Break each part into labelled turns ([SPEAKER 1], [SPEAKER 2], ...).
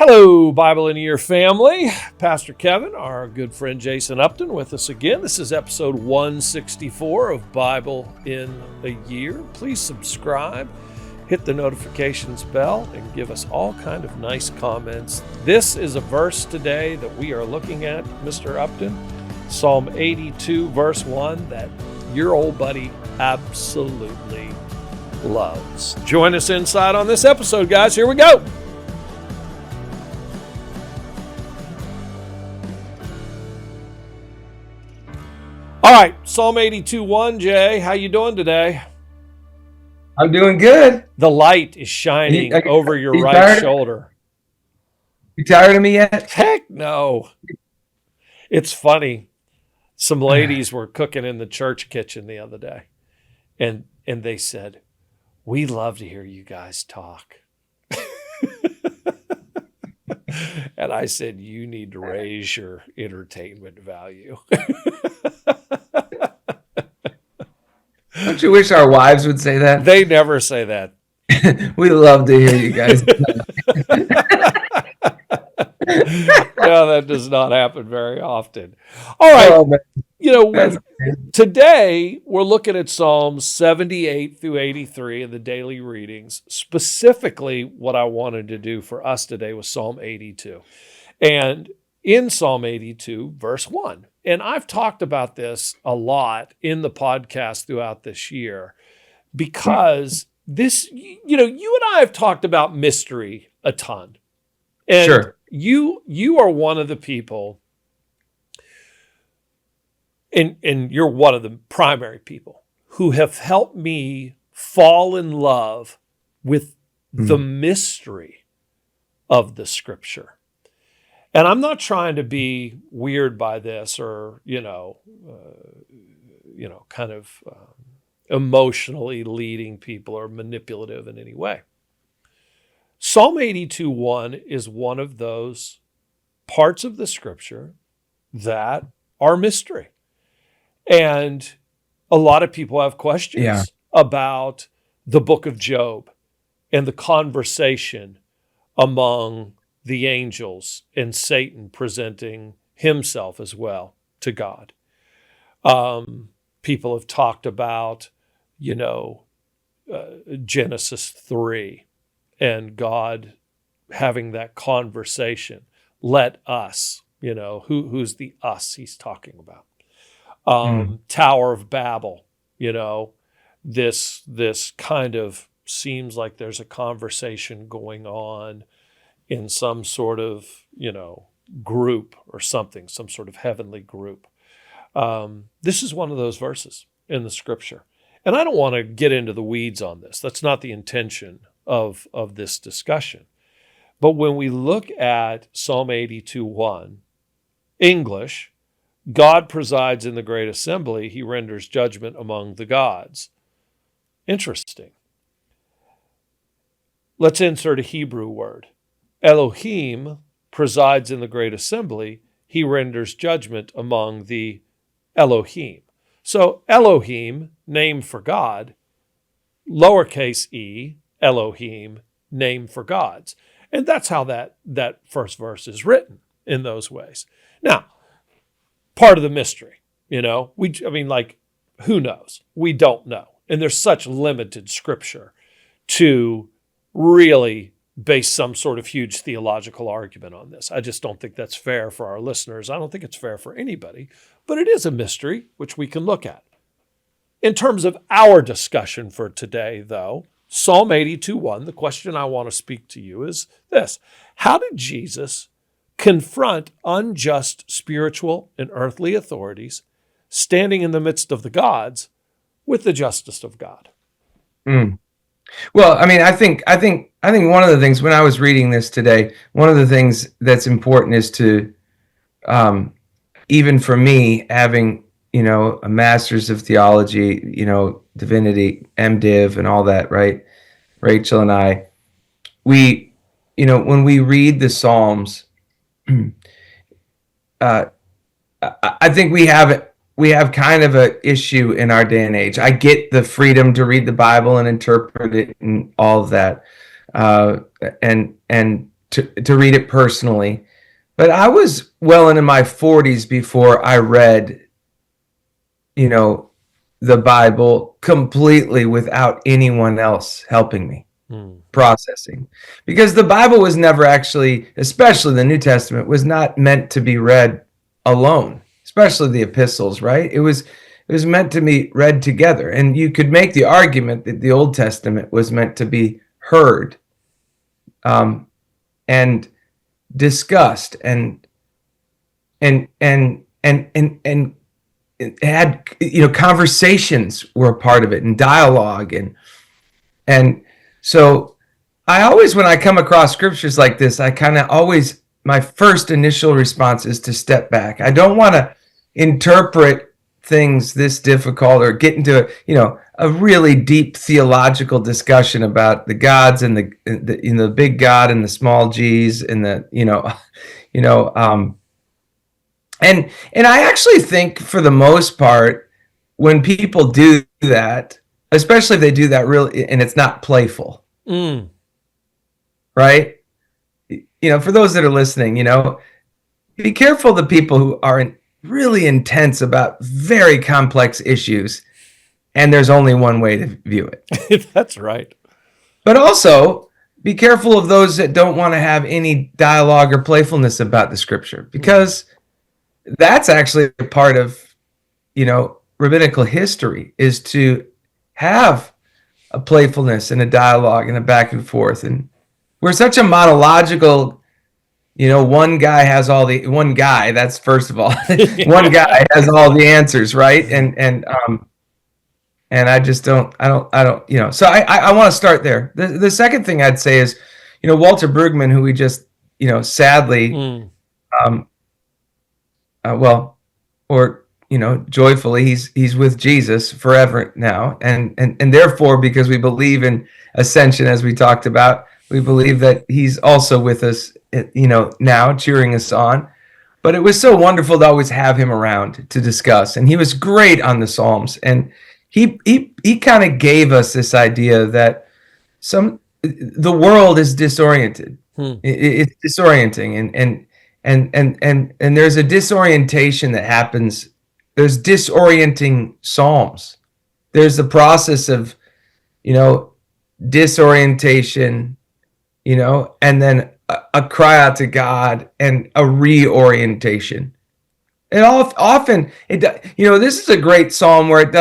[SPEAKER 1] Hello, Bible in a Year family. Pastor Kevin, our good friend Jason Upton with us again. This is episode 164 of Bible in a Year. Please subscribe, hit the notifications bell, and give us all kind of nice comments. This is a verse today that we are looking at, Mr. Upton, Psalm 82, verse 1, that your old buddy absolutely loves. Join us inside on this episode, guys. Here we go. All right, Psalm 82:1, Jay, how you doing today?
[SPEAKER 2] I'm doing good.
[SPEAKER 1] The light is shining over your right shoulder.
[SPEAKER 2] You tired of me yet?
[SPEAKER 1] Heck no. It's funny. Some ladies were cooking in the church kitchen the other day, and they said, "We love to hear you guys talk." And I said, "You need to raise your entertainment value."
[SPEAKER 2] Don't you wish our wives would say that?
[SPEAKER 1] They never say that.
[SPEAKER 2] We love to hear you guys.
[SPEAKER 1] No, that does not happen very often. All right. Today we're looking at Psalms 78 through 83 in the daily readings. Specifically, what I wanted to do for us today was Psalm 82. And in Psalm 82, verse 1. And I've talked about this a lot in the podcast throughout this year because this, you and I have talked about mystery a ton. And
[SPEAKER 2] sure.
[SPEAKER 1] You are one of the people, and you're one of the primary people who have helped me fall in love with the mystery of the Scripture. And I'm not trying to be weird by this or, kind of emotionally leading people or manipulative in any way. Psalm 82:1 is one of those parts of the Scripture that are mystery. And a lot of people have questions about the book of Job and the conversation among the angels and Satan presenting himself as well to God. People have talked about, Genesis 3 and God having that conversation. Let us, who's the us he's talking about? Tower of Babel, this kind of seems like there's a conversation going on in some sort of, group or something, some sort of heavenly group. This is one of those verses in the Scripture. And I don't want to get into the weeds on this. That's not the intention of this discussion. But when we look at Psalm 82:1, English, God presides in the great assembly. He renders judgment among the gods. Interesting. Let's insert a Hebrew word. Elohim presides in the great assembly. He renders judgment among the Elohim. So Elohim, name for God, lowercase e, Elohim, name for gods. And that's how that first verse is written in those ways. Now, part of the mystery, who knows? We don't know. And there's such limited Scripture to really base some sort of huge theological argument on this. I just don't think that's fair for our listeners. I don't think it's fair for anybody, but it is a mystery which we can look at. In terms of our discussion for today, though, Psalm 82:1, the question I want to speak to you is this: how did Jesus confront unjust spiritual and earthly authorities standing in the midst of the gods with the justice of God?
[SPEAKER 2] Well, I think one of the things when I was reading this today, one of the things that's important is to, even for me, having, a master's of theology, divinity, MDiv and all that, right? Rachel and I, when we read the Psalms, I think we have kind of an issue in our day and age. I get the freedom to read the Bible and interpret it and all of that. And to read it personally. But I was well into my 40s before I read, the Bible completely without anyone else helping me processing. Because the Bible was never actually, especially the New Testament, was not meant to be read alone, especially the epistles, right? It was meant to be read together. And you could make the argument that the Old Testament was meant to be heard and discussed and it had, conversations were a part of it, and dialogue, and so I always, when I come across scriptures like this, I kind of always, my first initial response is to step back. I don't want to interpret things this difficult or get into a really deep theological discussion about the gods and the big God and the small G's and and I actually think, for the most part, when people do that, especially if they do that really, and it's not playful, right? For those that are listening, be careful the people who are really intense about very complex issues, and there's only one way to view it.
[SPEAKER 1] That's right.
[SPEAKER 2] But also, be careful of those that don't want to have any dialogue or playfulness about the scripture, because that's actually a part of, rabbinical history, is to have a playfulness and a dialogue and a back and forth. And we're such a monological, one guy, that's first of all, one guy has all the answers, right? And I just don't, so I want to start there. The second thing I'd say is, Walter Brueggemann, who we just, sadly, joyfully, he's with Jesus forever now, and therefore, because we believe in ascension, as we talked about, we believe that he's also with us, now cheering us on. But it was so wonderful to always have him around to discuss, and he was great on the Psalms, and he kind of gave us this idea that the world is disoriented. It's disorienting, and there's a disorientation that happens. There's disorienting psalms. There's the process of, disorientation, and then a cry out to God and a reorientation. And often, this is a great psalm where it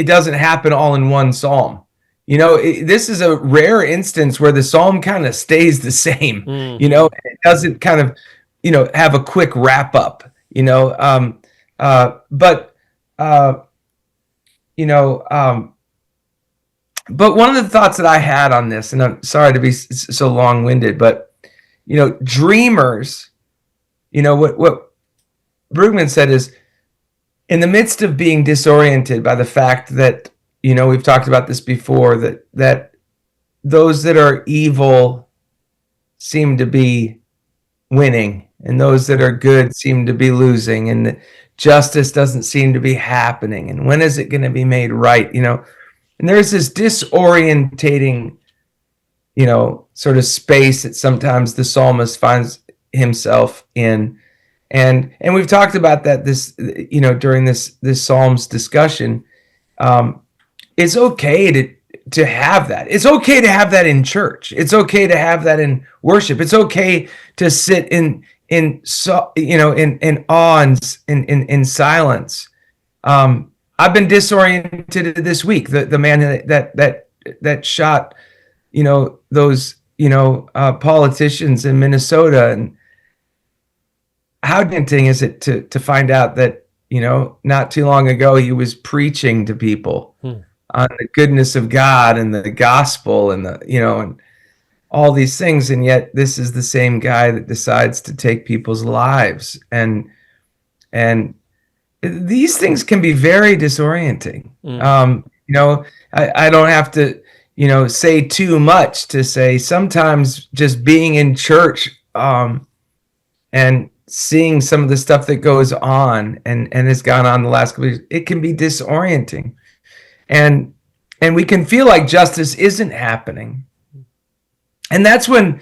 [SPEAKER 2] doesn't happen all in one psalm. This is a rare instance where the psalm kind of stays the same. It doesn't kind of, have a quick wrap up. But one of the thoughts that I had on this, and I'm sorry to be so long-winded, but dreamers, what Brueggemann said is, in the midst of being disoriented by the fact that, we've talked about this before, that those that are evil seem to be winning, and those that are good seem to be losing, and justice doesn't seem to be happening, and when is it going to be made right? And there's this disorientating, sort of space that sometimes the psalmist finds himself in. And we've talked about that during this Psalms discussion. It's okay to have that. It's okay to have that in church. It's okay to have that in worship. It's okay to sit in awe and in silence. I've been disoriented this week. The man that shot, those politicians in Minnesota, and how disorienting is it to find out that not too long ago he was preaching to people on the goodness of God and the gospel and and all these things, and yet this is the same guy that decides to take people's lives, and these things can be very disorienting. I don't have to say too much to say sometimes just being in church and seeing some of the stuff that goes on and has gone on the last couple of years, it can be disorienting, and we can feel like justice isn't happening. And that's when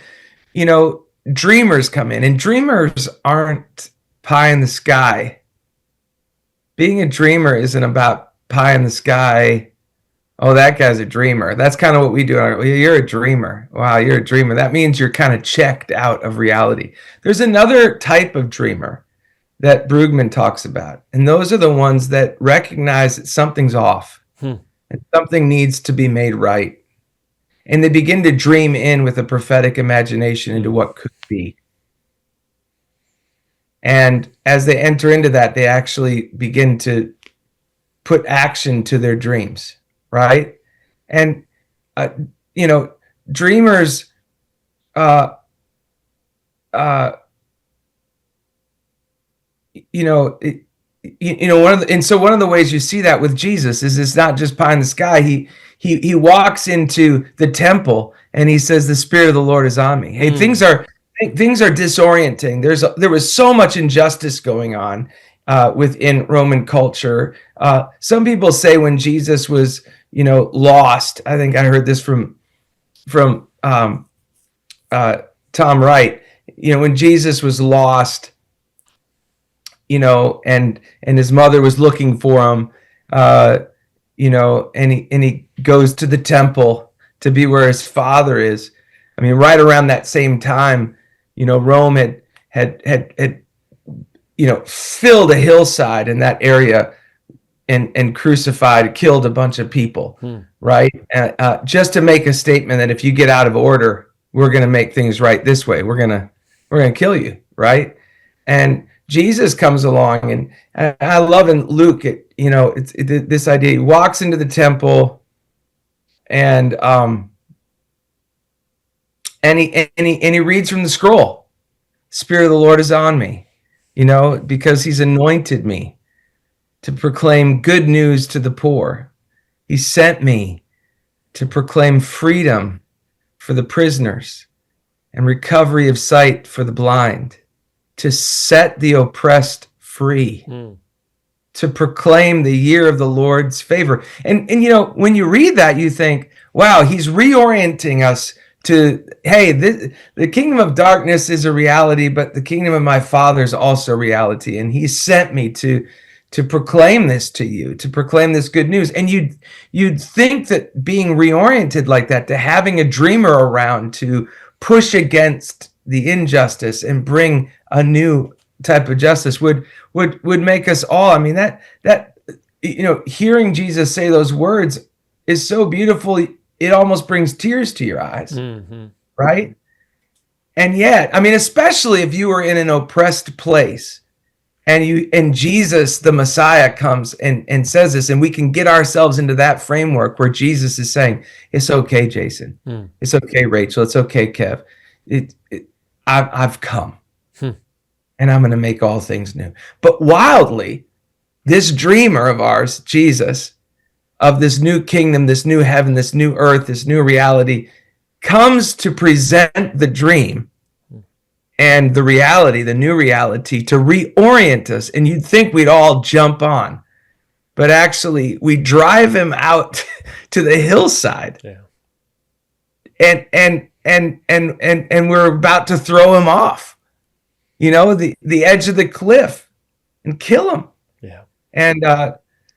[SPEAKER 2] dreamers come in, and dreamers aren't pie in the sky. Being a dreamer isn't about pie in the sky. Oh, that guy's a dreamer. That's kind of what we do. You're a dreamer. Wow, you're a dreamer. That means you're kind of checked out of reality. There's another type of dreamer that Brugman talks about, and those are the ones that recognize that something's off and something needs to be made right. And they begin to dream in with a prophetic imagination into what could be. And as they enter into that, they actually begin to put action to their dreams, right? And, dreamers, one of the ways you see that with Jesus is it's not just pie in the sky. He walks into the temple and he says, "The Spirit of the Lord is on me." Hey, things are disorienting. There was so much injustice going on within Roman culture. Some people say when Jesus was, lost. I think I heard this from Tom Wright. When Jesus was lost, and his mother was looking for him, and he goes to the temple to be where his father is. I mean, right around that same time, Rome had filled a hillside in that area and crucified, killed a bunch of people, right? Just to make a statement that if you get out of order, we're going to make things right this way. We're going to kill you, right? And Jesus comes along, and I love in Luke, it's this idea. He walks into the temple, and he reads from the scroll. "Spirit of the Lord is on me," because he's anointed me to proclaim good news to the poor. He sent me to proclaim freedom for the prisoners and recovery of sight for the blind, to set the oppressed free, to proclaim the year of the Lord's favor. And when you read that, you think, wow, he's reorienting us to, hey, the kingdom of darkness is a reality, but the kingdom of my Father is also reality. And he sent me to proclaim this to you, to proclaim this good news. And you'd think that being reoriented like that, to having a dreamer around to push against the injustice and bring a new type of justice would make us all. I mean, that hearing Jesus say those words is so beautiful. It almost brings tears to your eyes, right? And yet, I mean, especially if you were in an oppressed place and Jesus, the Messiah, comes and says this, and we can get ourselves into that framework where Jesus is saying, "It's okay, Jason. It's okay, Rachel. It's okay, Kev. I've come, and I'm going to make all things new." But wildly, this dreamer of ours, Jesus, of this new kingdom, this new heaven, this new earth, this new reality, comes to present the dream and the reality, the new reality, to reorient us. And you'd think we'd all jump on, but actually we drive him out to the hillside, and we're about to throw him off, the edge of the cliff, and kill him. And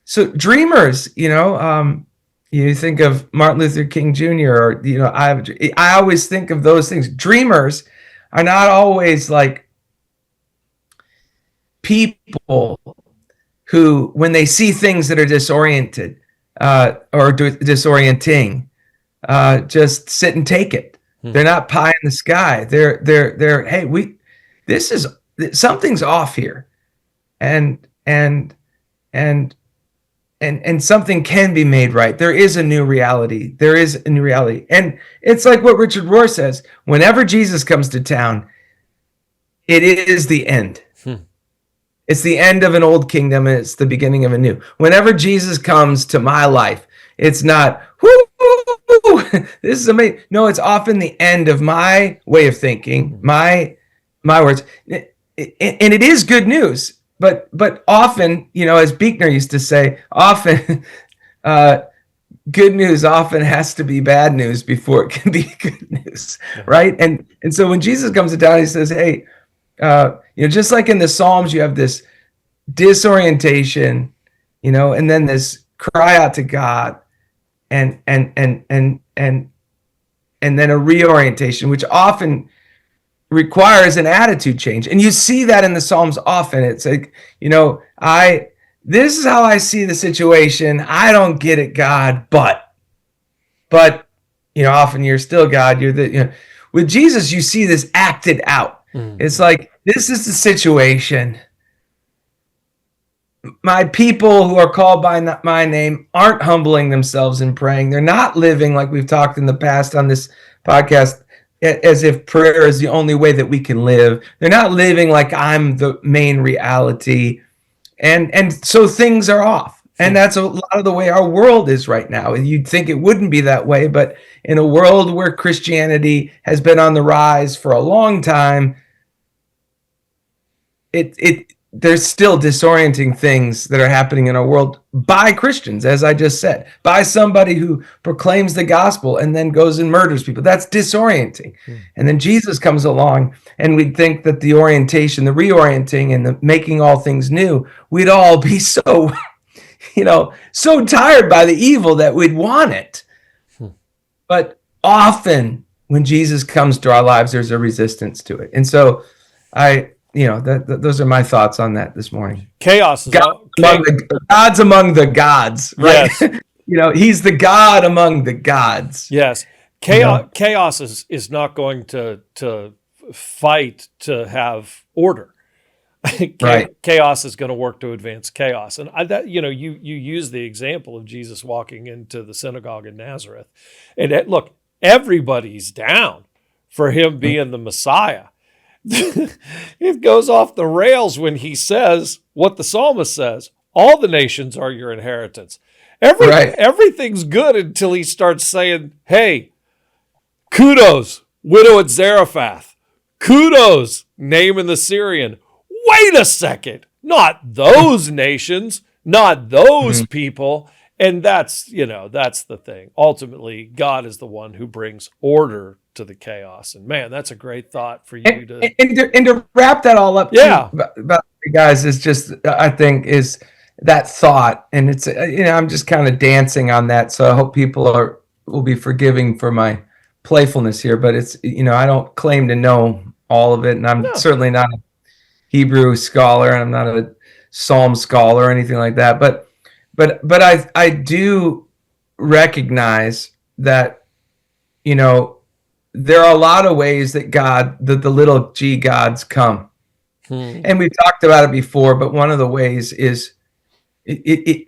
[SPEAKER 2] so dreamers, you think of Martin Luther King Jr. or I always think of those things. Dreamers are not always like people who, when they see things that are disoriented or disorienting, just sit and take it. They're not pie in the sky. They're hey, something's off here, and something can be made right. There is a new reality. And it's like what Richard Rohr says, whenever Jesus comes to town, it is the end. It's the end of an old kingdom, and it's the beginning of a new. Whenever Jesus comes to my life, it's not, whoo, this is amazing. No, it's often the end of my way of thinking, my words. And it is good news. But often, as Buechner used to say, often good news often has to be bad news before it can be good news, right? And so when Jesus comes to town, he says, hey, just like in the Psalms, you have this disorientation, and then this cry out to God, and then a reorientation, which often requires an attitude change. And you see that in the Psalms often. It's like, this is how I see the situation. I don't get it, God, but often you're still God. With Jesus, you see this acted out. Mm-hmm. It's like, this is the situation. My people who are called by my name aren't humbling themselves and praying. They're not living, like we've talked in the past on this podcast, as if prayer is the only way that we can live. They're not living like I'm the main reality. And so things are off. And that's a lot of the way our world is right now. You'd think it wouldn't be that way, but in a world where Christianity has been on the rise for a long time, there's still disorienting things that are happening in our world by Christians, as I just said, by somebody who proclaims the gospel and then goes and murders people. That's disorienting. And then Jesus comes along, and we'd think that the orientation, the reorienting, and the making all things new, we'd all be so, so tired by the evil that we'd want it. But often when Jesus comes to our lives, there's a resistance to it. And so those are my thoughts on that this morning.
[SPEAKER 1] Chaos is
[SPEAKER 2] God's among the gods, right? Yes. He's the God among the gods.
[SPEAKER 1] Yes. Chaos is not going to fight to have order.
[SPEAKER 2] Right.
[SPEAKER 1] Chaos is going to work to advance chaos. And you use the example of Jesus walking into the synagogue in Nazareth. And look, everybody's down for him being the Messiah. It goes off the rails when he says what the psalmist says: all the nations are your inheritance. Everything's good until he starts saying, hey, kudos, widow at Zarephath. Kudos, Naaman the Syrian. Wait a second. Not those nations, not those people. And that's the thing. Ultimately, God is the one who brings order to the chaos. And man, that's a great thought for you
[SPEAKER 2] to wrap that all up.
[SPEAKER 1] Yeah.
[SPEAKER 2] About guys is just, I think, is that thought. And it's, I'm just kind of dancing on that. So I hope people will be forgiving for my playfulness here, but it's, I don't claim to know all of it. And I'm certainly not a Hebrew scholar, and I'm not a Psalm scholar or anything like that. But I do recognize that, there are a lot of ways that the little g gods come. And we've talked about it before, but one of the ways is I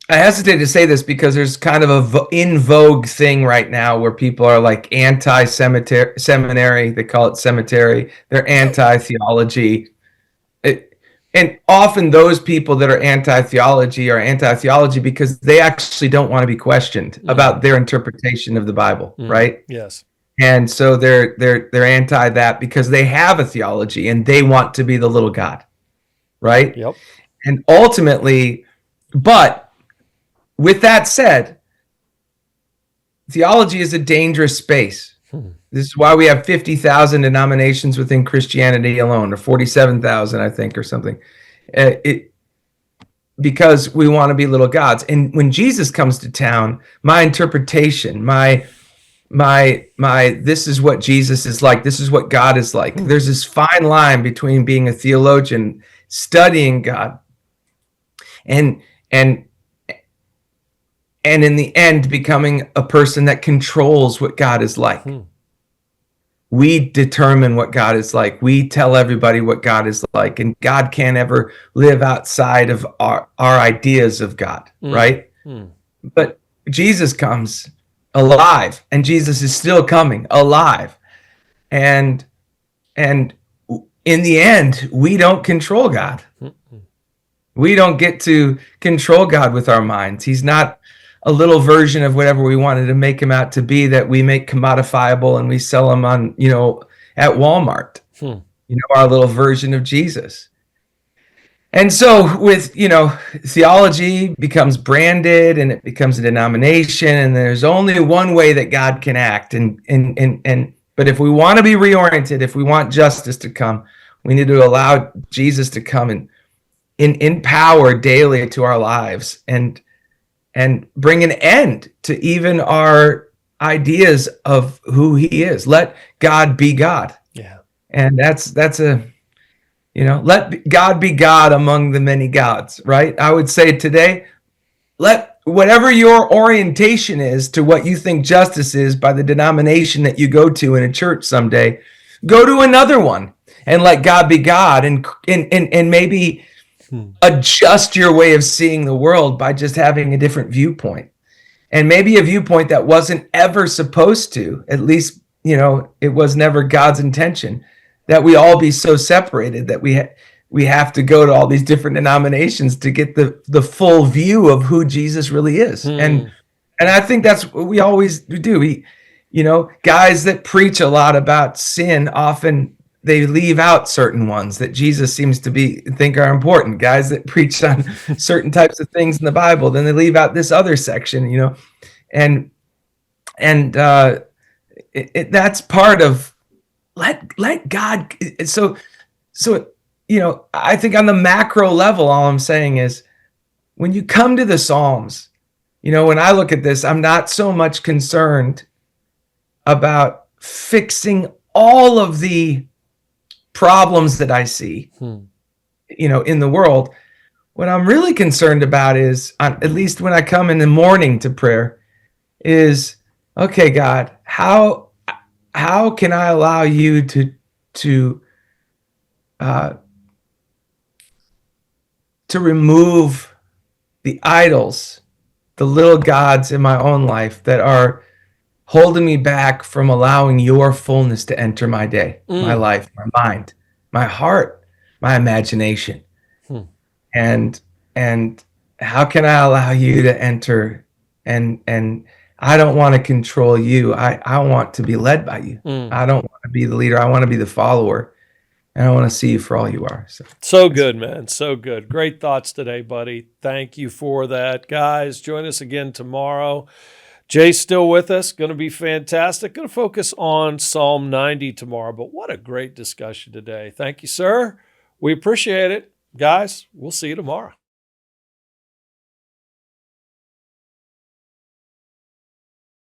[SPEAKER 2] hesitate to say this because there's kind of in vogue thing right now where people are like anti-seminary. They call it cemetery. They're anti-theology. And often those people that are anti-theology because they actually don't want to be questioned about their interpretation of the Bible, right?
[SPEAKER 1] Yes. And
[SPEAKER 2] so they're anti that because they have a theology and they want to be the little God, right?
[SPEAKER 1] Yep.
[SPEAKER 2] And ultimately, but with that said, theology is a dangerous space. This is why we have 50,000 denominations within Christianity alone, or 47,000, I think, or something. Because we want to be little gods. And when Jesus comes to town, my interpretation, my this is what Jesus is like. This is what God is like. There's this fine line between being a theologian, studying God, and in the end, becoming a person that controls what God is like. We determine what God is like. We tell everybody what God is like. And God can't ever live outside of our ideas of God, right? But Jesus comes alive, and Jesus is still coming alive. And in the end, we don't control God. We don't get to control God with our minds. He's not a little version of whatever we wanted to make him out to be that we make commodifiable and we sell them on, at Walmart, our little version of Jesus. And so with, theology becomes branded and it becomes a denomination, and there's only one way that God can act. But if we want to be reoriented, if we want justice to come, we need to allow Jesus to come and in power daily to our lives and bring an end to even our ideas of who he is. Let God be God.
[SPEAKER 1] Yeah.
[SPEAKER 2] And that's let God be God among the many gods, right? I would say today, let whatever your orientation is to what you think justice is by the denomination that you go to in a church someday, go to another one and let God be God, and maybe adjust your way of seeing the world by just having a different viewpoint. And maybe a viewpoint that wasn't ever supposed to, at least, it was never God's intention, that we all be so separated that we have to go to all these different denominations to get the full view of who Jesus really is. And I think that's what we always do. Guys that preach a lot about sin, often they leave out certain ones that Jesus seems to think are important. Guys that preach on certain types of things in the Bible, then they leave out this other section, and that's part of let God. So I think on the macro level, all I'm saying is when you come to the Psalms, when I look at this, I'm not so much concerned about fixing all of the problems that I see, in the world. What I'm really concerned about is, at least when I come in the morning to prayer, is, okay, God, how can I allow you to remove the idols, the little gods in my own life that are holding me back from allowing your fullness to enter my day, my life, my mind, my heart, my imagination. And how can I allow you to enter? And I don't want to control you. I want to be led by you. I don't want to be the leader. I want to be the follower. And I want to see you for all you are.
[SPEAKER 1] So good, man. So good. Great thoughts today, buddy. Thank you for that. Guys, join us again tomorrow. Jay's still with us. Going to be fantastic. Going to focus on Psalm 90 tomorrow. But what a great discussion today. Thank you, sir. We appreciate it. Guys, we'll see you tomorrow.